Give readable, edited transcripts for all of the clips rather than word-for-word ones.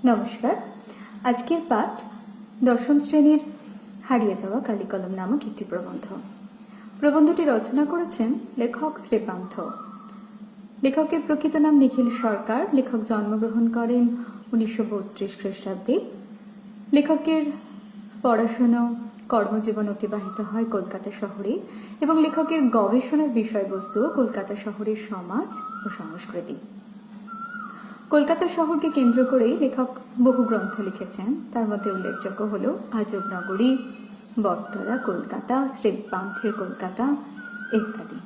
নমস্কার। আজকের পাঠ দশম শ্রেণীর হারিয়ে যাওয়া কালিকলম নামক একটি প্রবন্ধ। প্রবন্ধটি রচনা করেছেন লেখক শ্রীপান্থ। লেখকের প্রকৃত নাম নিখিল সরকার। লেখক জন্মগ্রহণ করেন 1932 খ্রিস্টাব্দে। লেখকের পড়াশুনো কর্মজীবন অতিবাহিত হয় কলকাতা শহরে এবং লেখকের গবেষণার বিষয়বস্তু কলকাতা শহরের সমাজ ও সংস্কৃতি। কলকাতা শহরকে কেন্দ্র করেই লেখক বহু গ্রন্থ লিখেছেন। তার মধ্যে উল্লেখযোগ্য হল আজব নগরী, বটতলা কলকাতা, শ্রীপান্থের কলকাতা ইত্যাদি।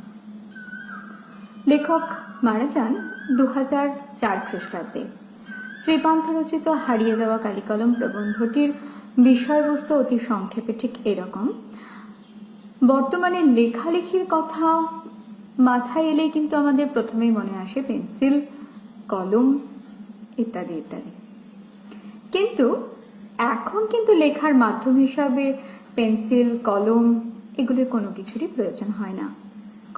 লেখক মারা যান 2004 খ্রিস্টাব্দে। শ্রীপান্থ রচিত হারিয়ে যাওয়া কালিকলম প্রবন্ধটির বিষয়বস্তু অতি সংক্ষেপে ঠিক এরকম। বর্তমানে লেখালেখির কথা মাথায় এলেই কিন্তু আমাদের প্রথমেই মনে আসে পেন্সিল, কলম ইত্যাদি ইত্যাদি। কিন্তু এখন কিন্তু লেখার মাধ্যম হিসাবে পেন্সিল, কলম এগুলির কোনো কিছুরই প্রয়োজন হয় না।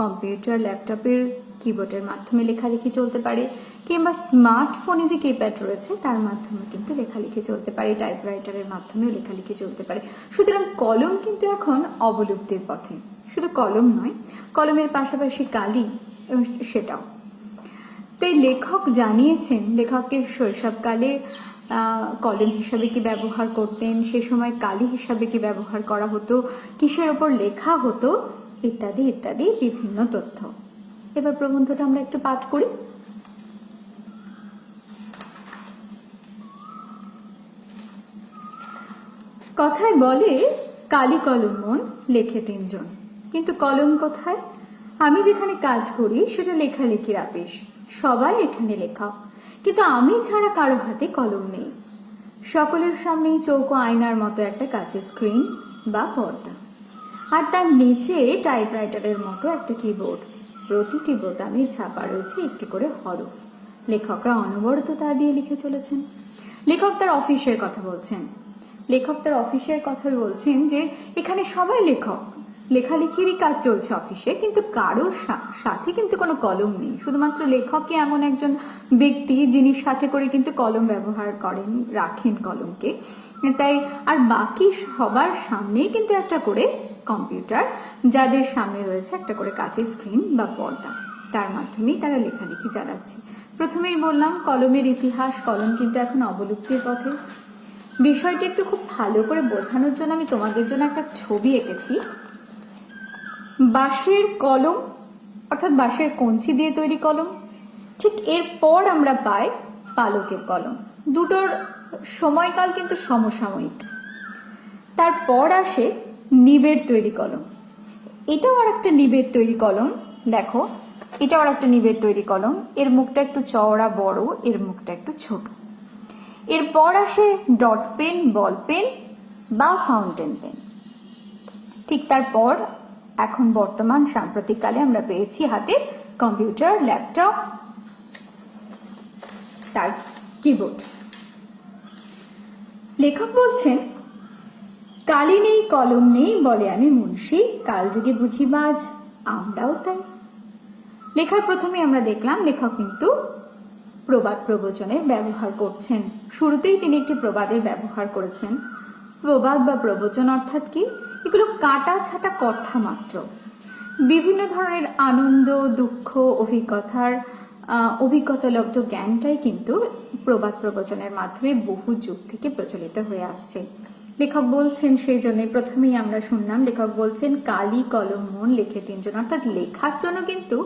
কম্পিউটার, ল্যাপটপের কিবোর্ডের মাধ্যমে লেখালেখি চলতে পারে, কিংবা স্মার্টফোনে যে কিপ্যাড রয়েছে তার মাধ্যমে কিন্তু লেখালেখি চলতে পারে, টাইপরাইটারের মাধ্যমেও লেখালেখি চলতে পারে। সুতরাং কলম কিন্তু এখন অবলুপ্তির পথে। শুধু কলম নয়, কলমের পাশাপাশি কালি সেটাও। তাই লেখক জানিয়েছেন লেখকের শৈশবকালে কলম হিসাবে কি ব্যবহার করতেন, সে সময় কালি হিসাবে কি ব্যবহার করা হতো, কিসের ওপর লেখা হতো ইত্যাদি ইত্যাদি বিভিন্ন তথ্য। এবার প্রবন্ধটা আমরা একটু পাঠ করি। কথায় বলে কালি কলম মন লেখে তিনজন, কিন্তু কলম কোথায়? আমি যেখানে কাজ করি সেটা লেখালেখির আপিস, সবাই এখানে লেখা, কিন্তু আমি ছাড়া কারো হাতে কলম নেই। সকলের সামনেই চৌকো আয়নার মতো একটা কাচের স্ক্রিন বা পর্দা, আর তার নিচে টাইপরাইটারের মতো একটা কিবোর্ড। প্রতিটি বোতামে ছাপা রয়েছে একটি করে হরফ। লেখকরা অনবরত তা দিয়ে লিখে চলেছেন। লেখক তার অফিসের কথা বলছেন যে এখানে সবাই লেখক, লেখালেখিরই কাজ চলছে অফিসে, কিন্তু কারোর সাথে কিন্তু কোনো কলম নেই। শুধুমাত্র লেখকই এমন একজন ব্যক্তি যিনি সাথে করে কিন্তু কলম ব্যবহার করেন, রাখেন কলমকে। তাই আর বাকি সবার সামনেই কিন্তু একটা করে কম্পিউটার, যাদের সামনে রয়েছে একটা করে কাচের স্ক্রিন বা পর্দা, তার মাধ্যমেই তারা লেখালেখি চালাচ্ছে। প্রথমেই বললাম কলমের ইতিহাস, কলম কিন্তু এখন অবলুপ্তির পথে। বিষয়টি একটু খুব ভালো করে বোঝানোর জন্য আমি তোমাদের জন্য একটা ছবি এঁকেছি। বাঁশের কলম অর্থাৎ বাঁশের কঞ্চি দিয়ে তৈরি কলম, ঠিক এরপর আমরা পাই পালকের কলম। দুটোর সময়কাল কিন্তু সমসাময়িক। তারপর আসে নিবের তৈরি কলম। এটাও আর একটা নিবের তৈরি কলম। দেখো, এটাও আর একটা নিবের তৈরি কলম। এর মুখটা একটু চওড়া বড়, এর মুখটা একটু ছোট। এরপর আসে ডট পেন, বল পেন বা ফাউন্টেন পেন। ঠিক তারপর এখন বর্তমান সাম্প্রতিককালে আমরা পেয়েছি হাতে কম্পিউটার, ল্যাপটপ, তার কিবোর্ড। লেখক বলছেন কালি নেই কলম নেই বলে আমি মুন্সি, কাল যুগে বুঝিবাজ আমরাও তাই। লেখার প্রথমে আমরা দেখলাম লেখক কিন্তু প্রবাদ প্রবচনের ব্যবহার করছেন। শুরুতেই তিনি একটি প্রবাদের ব্যবহার করেছেন। প্রবাদ বা প্রবচন অর্থাৎ কি? এগুলো কাটা ছাটা কথা মাত্র। বিভিন্ন ধরনের আনন্দ, দুঃখ, অভিজ্ঞতালব্ধ জ্ঞানটাই কিন্তু প্রবাদ প্রবচনের মাধ্যমে বহু যুগ থেকে প্রচলিত হয়ে আসছে। লেখক বলছেন, সেই জন্য প্রথমেই আমরা শুনলাম লেখক বলছেন কালি কলম মন লেখে তিনজন, অর্থাৎ লেখার জন্য কিন্তু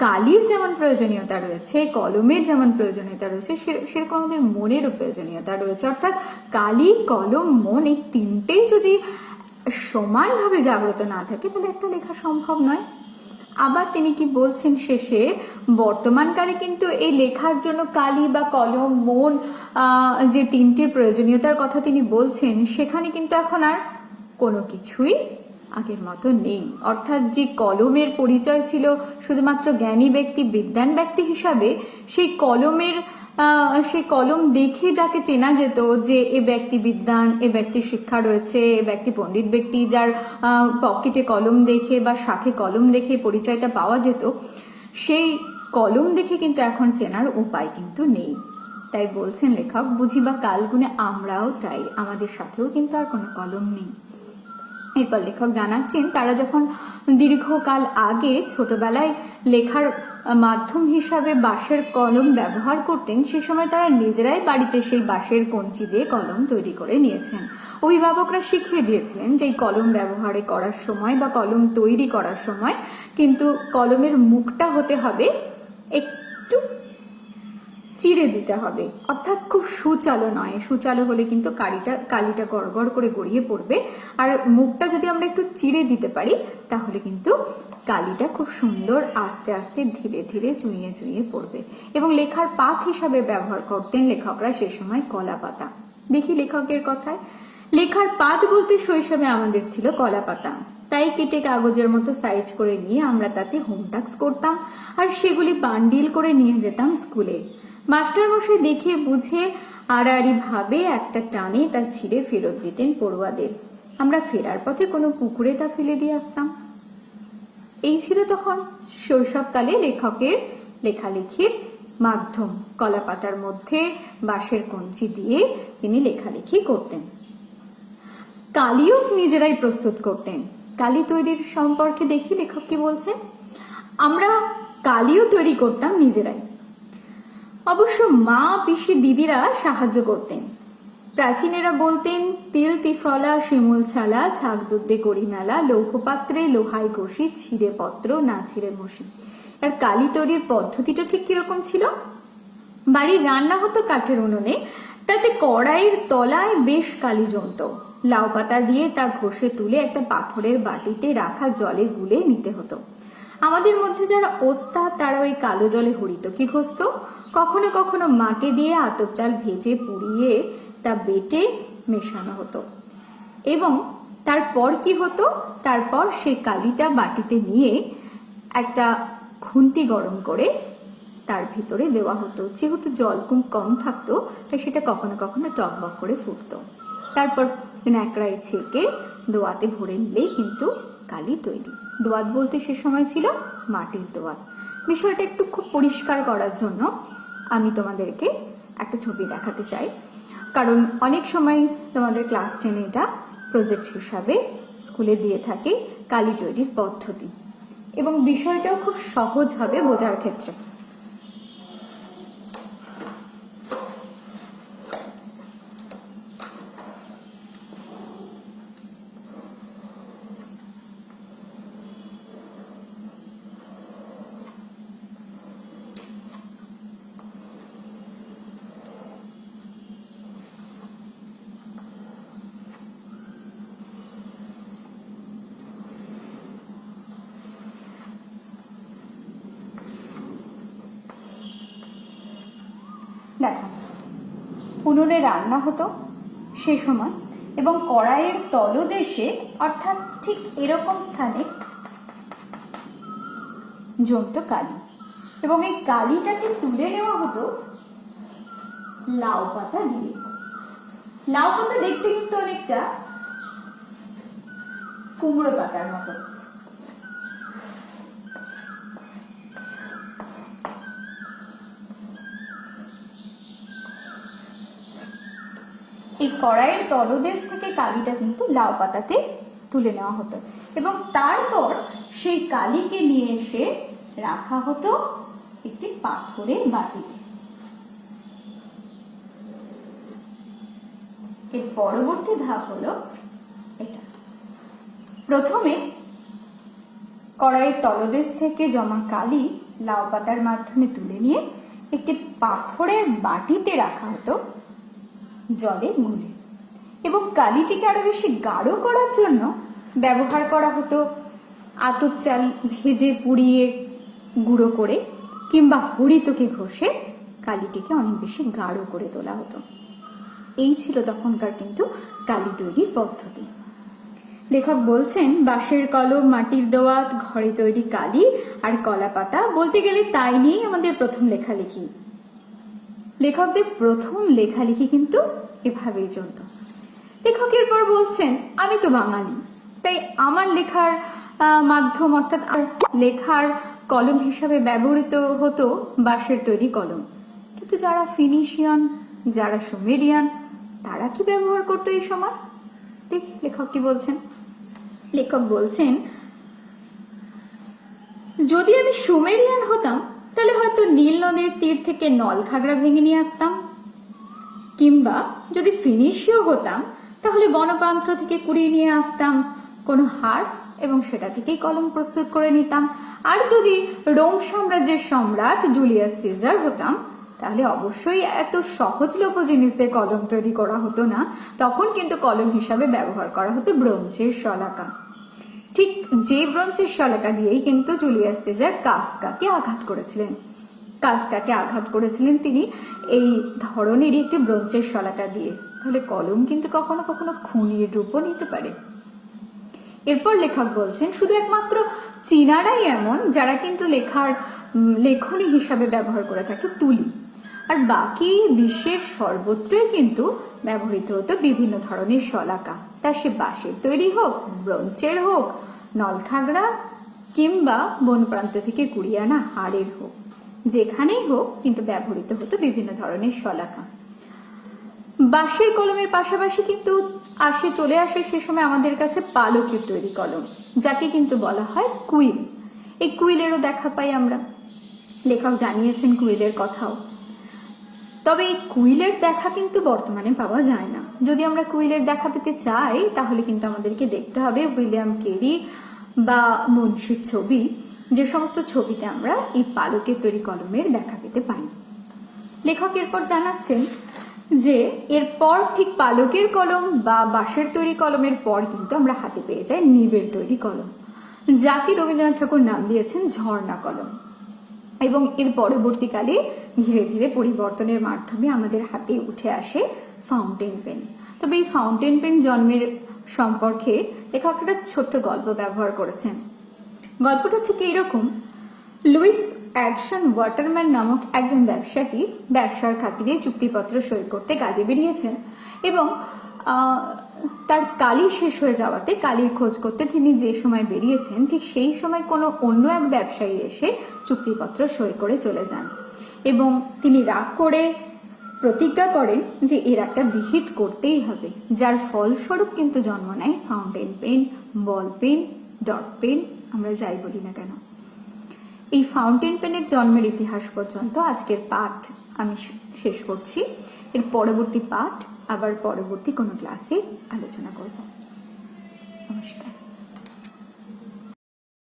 কালির যেমন প্রয়োজনীয়তা রয়েছে, কলমের যেমন প্রয়োজনীয়তা রয়েছে, সেরকম আমাদের মনেরও প্রয়োজনীয়তা রয়েছে। অর্থাৎ কালি, কলম, মন এই তিনটেই যদি সমানভাবে জাগ্রত না থাকে তাহলে একটা লেখা সম্ভব নয়। আবার তিনি কি বলছেন শেষে, বর্তমানকালে কিন্তু এই লেখার জন্য কালি বা কলম, মন যে তিনটে প্রয়োজনীয়তার কথা তিনি বলছেন, সেখানে কিন্তু এখন আর কোনো কিছুই আগের মতো নেই। অর্থাৎ যে কলমের পরিচয় ছিল শুধুমাত্র জ্ঞানী ব্যক্তি, বিদ্বান ব্যক্তি হিসাবে, সেই কলম দেখে যাকে চেনা যেত যে এ ব্যক্তি বিদ্বান, এ ব্যক্তি শিক্ষা রয়েছে, এ ব্যক্তি পণ্ডিত ব্যক্তি, যার পকেটে কলম দেখে বা সাথে কলম দেখে পরিচয়টা পাওয়া যেত, সেই কলম দেখে কিন্তু এখন চেনার উপায় কিন্তু নেই। তাই বলছেন লেখক, বুঝি বা কালগুনে আমরাও তাই, আমাদের সাথেও কিন্তু আর কোনো কলম নেই। এরপর লেখক জানাচ্ছেন তারা যখন দীর্ঘকাল আগে ছোটবেলায় লেখার মাধ্যম হিসাবে বাঁশের কলম ব্যবহার করতেন, সে সময় তারা নিজেরাই বাড়িতে সেই বাঁশের কঞ্চি দিয়ে কলম তৈরি করে নিয়েছেন। অভিভাবকরা শিখিয়ে দিয়েছিলেন যে কলম ব্যবহারে করার সময় বা কলম তৈরি করার সময় কিন্তু কলমের মুখটা হতে হবে একটু চিড়ে দিতে হবে, অর্থাৎ খুব সুচালো নয়। সুচালো হলে কিন্তু কালিটা গড়গড় করে গড়িয়ে পড়বে, আর মুখটা যদি আমরা একটু চিড়ে দিতে পারি তাহলে কিন্তু কালিটা খুব সুন্দর আস্তে আস্তে ধীরে ধীরে চুইয়ে চুইয়ে পড়বে। এবং লেখার পাত হিসাবে ব্যবহার করতেন লেখকরা সে সময় কলা পাতা। দেখি লেখকের কথায়, লেখার পাত বলতে শৈশবে আমাদের ছিল কলা পাতা, তাই কেটে কাগজের মতো সাইজ করে নিয়ে আমরা তাতে হোম টাস্ক করতাম আর সেগুলি বান্ডিল করে নিয়ে যেতাম স্কুলে। মাস্টারমশাই দেখে বুঝে আড়াআড়ি ভাবে একটা টানে তা ছিঁড়ে ফেরত দিতেন পড়ুয়াদের। আমরা ফেরার পথে কোনো পুকুরে তা ফেলে দিয়ে আসতাম। এই ছিল তখন শৈশবকালে লেখকের লেখালেখির মাধ্যম। কলা পাতার মধ্যে বাঁশের কঞ্চি দিয়ে তিনি লেখালেখি করতেন। কালিও নিজেরাই প্রস্তুত করতেন। কালি তৈরির সম্পর্কে দেখি লেখক কি বলছেন। আমরা কালিও তৈরি করতাম নিজেরাই, অবশ্য মা, পিসি, দিদিরা সাহায্য করতেন। প্রাচীনেরা বলতেন তিল তিফলা শিমুল ছালা, ছাগ দুধে করি মেলা, লৌহ পাত্রে লোহাই ঘষি, ছিঁড়ে পত্র না ছিঁড়ে মসি। আর কালি তৈরির পদ্ধতিটা ঠিক কিরকম ছিল। বাড়ির রান্না হতো কাঠের উনুনে, তাতে কড়াইয়ের তলায় বেশ কালি জমত। লাউ পাতা দিয়ে তা ঘষে তুলে একটা পাথরের বাটিতে রাখা জলে গুলে নিতে হতো। আমাদের মধ্যে যারা ওস্তাদ তারা ওই কালো জলে হরিতকি ঘষত, কখনো কখনো মাকে দিয়ে আতপ চাল ভেজে পুড়িয়ে তা বেটে মেশানো হতো। এবং তারপর কি হতো, তারপর সেই কালিটা বাটিতে নিয়ে একটা খুন্তি গরম করে তার ভিতরে দেওয়া হতো। যেহেতু জল খুব কম থাকতো তাই সেটা কখনো কখনো টকবক করে ফুটতো। তারপর ন্যাকড়ায় ছেঁকে দোয়াতে ভরে নিলেই কিন্তু কালি তৈরি। দোয়াত বলতে সে সময় ছিল মাটির দোয়াত। বিষয়টা একটু খুব পরিষ্কার করার জন্য আমি তোমাদেরকে একটা ছবি দেখাতে চাই, কারণ অনেক সময় তোমাদের ক্লাস 10 এটা প্রজেক্ট হিসাবে স্কুলে দিয়ে থাকে কালি তৈরির পদ্ধতি, এবং বিষয়টাও খুব সহজ হবে বোঝার ক্ষেত্রে। দেখো, উনুনে রান্না হতো সে সময়, এবং কড়াইয়ের তলদেশে অর্থাৎ ঠিক এরকম স্থানে জমত কালি, এবং এই কালিটাকে তুলে নেওয়া হতো লাউ পাতা দিয়ে। লাউ পাতা দেখতে কিন্তু অনেকটা কুমড়ো পাতার মতো। এই কড়াইয়ের তলদেশ থেকে কালিটা কিন্তু লাউ পাতাতে তুলে নেওয়া হতো, এবং তারপর সেই কালিকে নিয়ে এসে রাখা হতো একটি পাথরের বাটিতে। এর পরবর্তী ধাপ হলো এটা। প্রথমে কড়াইয়ের তলদেশ থেকে জমা কালি লাউ পাতার মাধ্যমে তুলে নিয়ে একটি পাথরের বাটিতে রাখা হতো জলে গুলে, এবং কালিটিকে আরো বেশি গাঢ় করার জন্য ব্যবহার করা হতো আতপ চাল ভেজে পুড়িয়ে গুঁড়ো করে, কিংবা হরিতকি ঘষে কালিটিকে অনেক বেশি গাঢ় করে তোলা হতো। এই ছিল তখনকার কিন্তু কালি তৈরির পদ্ধতি। লেখক বলছেন বাঁশের কলম, মাটির দোয়াত, ঘরে তৈরি কালি আর কলা পাতা, বলতে গেলে তাই নিয়েই আমাদের প্রথম লেখালেখি। লেখকদের প্রথম লেখালেখি কিন্তু এভাবেই চলত। লেখক এরপর বলছেন আমি তো বাঙালি, তাই আমার লেখার মাধ্যম অর্থাৎ লেখার কলম হিসাবে ব্যবহৃত হতো বাঁশের তৈরি কলম। কিন্তু যারা ফিনিশিয়ান, যারা সুমেরিয়ান, তারা কি ব্যবহার করতো এই সময়? দেখি লেখক কি বলছেন। লেখক বলছেন, যদি আমি সুমেরিয়ান হতাম তাহলে হয়তো নীল নদের তীর থেকে নলখাগড়া ভেঙে নিয়ে আসতাম, কিংবা যদি ফিনিশীয় হতাম তাহলে বনপ্রান্ত থেকে কুড়িয়ে নিয়ে আসতাম কোনো হাড় এবং সেটা থেকেই কলম প্রস্তুত করে নিতাম। আর যদি রোম সাম্রাজ্যের সম্রাট জুলিয়াস সিজার হতাম তাহলে অবশ্যই এত সহজলভ্য জিনিস দিয়ে কলম তৈরি করা হতো না, তখন কিন্তু কলম হিসাবে ব্যবহার করা হতো ব্রোঞ্জের শলাকা। ঠিক যে ব্রোঞ্জের শলাকা দিয়েই কিন্তু জুলিয়াস সিজার কাসকাকে আঘাত করেছিলেন। কাসকাকে আঘাত করেছিলেন তিনি এই ধরনেরই একটি ব্রোঞ্জের শলাকা দিয়ে। তাহলে কলম কিন্তু কখনো কখনো খুনির রূপও নিতে পারে। এরপর লেখক বলছেন, শুধু একমাত্র চীনারাই এমন যারা কিন্তু লেখনী হিসাবে ব্যবহার করে থাকে তুলি, আর বাকি বিশ্বের সর্বত্রই কিন্তু ব্যবহৃত হতো বিভিন্ন ধরনের শলাকা, তা সে বাঁশের তৈরি হোক, ব্রোঞ্জের হোক, নলখাগড়া কিংবা বনপ্রান্ত থেকে কুড়িয়ে আনা হাড়ের হোক, যেখানেই হোক কিন্তু ব্যবহৃত হতো বিভিন্ন ধরনের শলাকা। বাঁশের কলমের পাশাপাশি কিন্তু চলে আসে সে সময় আমাদের কাছে পালকের তৈরি কলম, যাকে কিন্তু বলা হয় কুইল। এই কুইলেরও দেখা পাই আমরা। লেখক জানিয়েছেন কুইলের কথাও। তবে এই কুইলের দেখা কিন্তু বর্তমানে পাওয়া যায় না। যদি আমরা কুইলের দেখা পেতে চাই তাহলে কিন্তু আমাদেরকে দেখতে হবে উইলিয়াম কেরি বা মুন্সির ছবি, যে সমস্ত ছবিতে আমরা এই পালকের তৈরি কলমের দেখা পেতে পারি। লেখক এরপর জানাচ্ছেন যে এরপর ঠিক পালকের কলম বা বাঁশের তৈরি কলমের পর কিন্তু আমরা হাতে পেয়ে যাই নিবের তৈরি কলম, যাকে রবীন্দ্রনাথ ঠাকুর নাম দিয়েছেন ঝর্ণা কলম। এবং এর পরবর্তীকালে ধীরে ধীরে পরিবর্তনের মাধ্যমে আমাদের হাতে উঠে আসে ফাউন্টেন পেন। তবে এই ফাউন্টেন পেন জন্মের সম্পর্কে লেখক একটা ছোট্ট গল্প ব্যবহার করেছেন। গল্পটা ঠিক এইরকম। লুইস অ্যাডসন ওয়াটারম্যান নামক একজন ব্যবসায়ী ব্যবসার খাতিরে চুক্তিপত্র সই করতে কাজে বেরিয়েছেন এবং তার কালি শেষ হয়ে যাওয়াতে কালির খোঁজ করতে তিনি যে সময় বেরিয়েছেন ঠিক সেই সময় কোনো অন্য এক ব্যবসায়ী এসে চুক্তিপত্র সই করে চলে যান এবং তিনি রাগ করে প্রতিজ্ঞা করেন যে এর একটা বিহিত করতেই হবে, যার ফলস্বরূপ কিন্তু জন্ম নেয় fountain pen, ball pen, dot pen, আমরা যাই বলি না কেন। এই ফাউন্টেন পেনের জন্মের ইতিহাস পর্যন্ত আজকের পাঠ আমি শেষ করছি। এর পরবর্তী পাঠ আবার পরবর্তী কোনো ক্লাসে আলোচনা করব। নমস্কার।